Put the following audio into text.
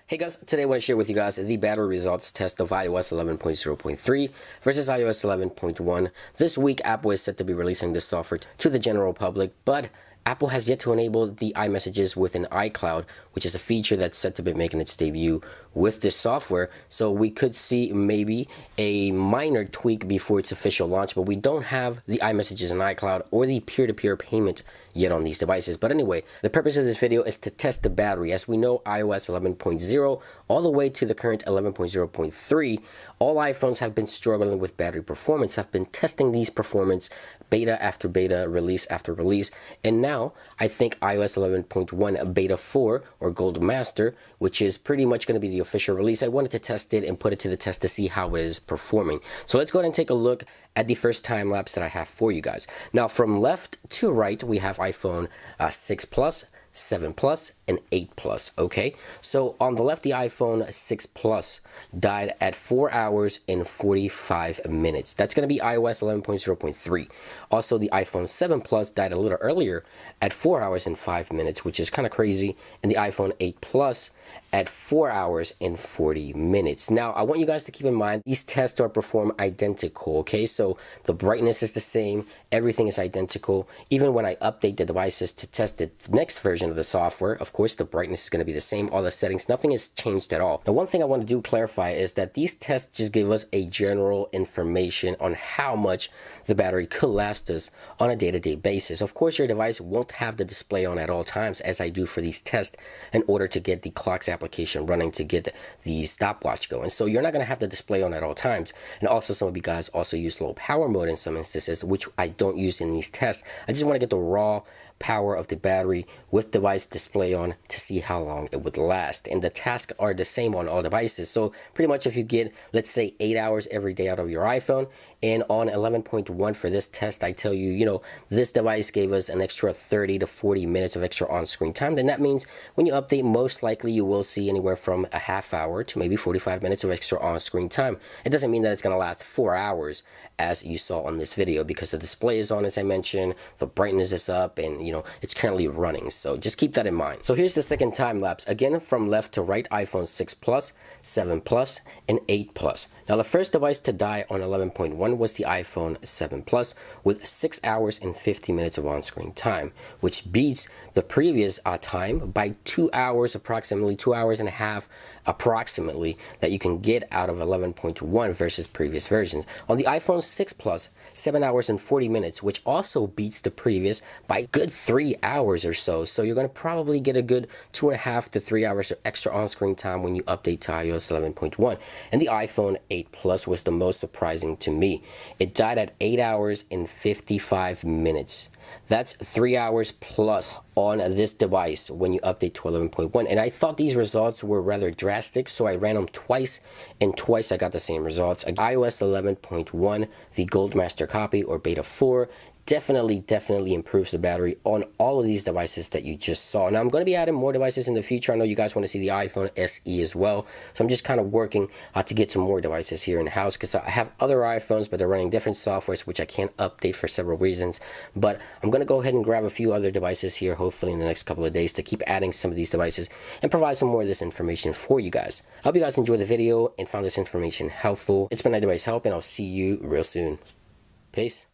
Hey guys, today I want to share with you guys the battery results test of iOS 11.0.3 versus iOS 11.1. This week, Apple is set to be releasing this software to the general public, but Apple has yet to enable the iMessages within iCloud, which is a feature that's set to be making its debut with this software. So we could see maybe a minor tweak before its official launch, but we don't have the iMessages in iCloud or the peer-to-peer payment yet on these devices. But anyway, the purpose of this video is to test the battery. As we know, iOS 11.0 all the way to the current 11.0.3, all iPhones have been struggling with battery performance. I've been testing these performance beta after beta, release after release, and now I think iOS 11.1 beta 4 or Gold Master, which is pretty much going to be the official release, I wanted to test it and put it to the test to see how it is performing. So let's go ahead and take a look at the first time lapse that I have for you guys. Now from left to right, we have iPhone 6 Plus, 7 Plus, and 8 Plus, okay? So on the left, the iPhone 6 Plus died at 4 hours and 45 minutes. That's going to be iOS 11.0.3. Also, the iPhone 7 Plus died a little earlier at 4 hours and 5 minutes, which is kind of crazy. And the iPhone 8 Plus at 4 hours and 40 minutes. Now, I want you guys to keep in mind, these tests are performed identical, okay? So the brightness is the same, everything is identical. Even when I update the devices to test the next version of the software, of course, the brightness is going to be the same, all the settings, nothing has changed at all. Now, one thing I want to do clarify is that these tests just give us a general information on how much the battery could last us on a day-to-day basis. Of course, your device won't have the display on at all times, as I do for these tests, in order to get the clocks application running to get the stopwatch going. So you're not going to have the display on at all times. And also, some of you guys also use low power mode in some instances, which I don't use in these tests. I just want to get the raw power of the battery with device display on to see how long it would last. And the tasks are the same on all devices. So pretty much if you get, let's say, 8 hours every day out of your iPhone, and on 11.1 for this test, I tell you, this device gave us an extra 30 to 40 minutes of extra on-screen time, then that means when you update, most likely you will see anywhere from a half hour to maybe 45 minutes of extra on-screen time. It doesn't mean that it's going to last 4 hours as you saw on this video, because the display is on, as I mentioned, the brightness is up, and it's currently running. So just keep that in mind. So here's the second time lapse, again from left to right: iPhone 6 Plus, 7 Plus, and 8 Plus. Now the first device to die on 11.1 was the iPhone 7 Plus with 6 hours and 50 minutes of on-screen time, which beats the previous time by 2 hours, approximately 2 hours and a half approximately, that you can get out of 11.1 versus previous versions. On the iPhone 6 Plus, 7 hours and 40 minutes, which also beats the previous by a good 3 hours or so. So you're going to probably get a good 2.5 to 3 hours of extra on-screen time when you update to iOS 11.1. And the iPhone 8 Plus was the most surprising to me. It died at 8 hours and 55 minutes. That's 3 hours plus on this device when you update to 11.1. And I thought these results were rather drastic, so I ran them twice, and twice I got the same results. iOS 11.1, the Gold Master copy or beta 4, definitely improves the battery on all of these devices that you just saw. Now I'm going to be adding more devices in the future. I know you guys want to see the iPhone SE as well, so I'm just kind of working to get some more devices here in the house, because I have other iPhones, but they're running different softwares which I can't update for several reasons. But I'm going to go ahead and grab a few other devices here, hopefully in the next couple of days, to keep adding some of these devices and provide some more of this information for you guys. I hope you guys enjoyed the video and found this information helpful. It's been iDevice Help, and I'll see you real soon. Peace.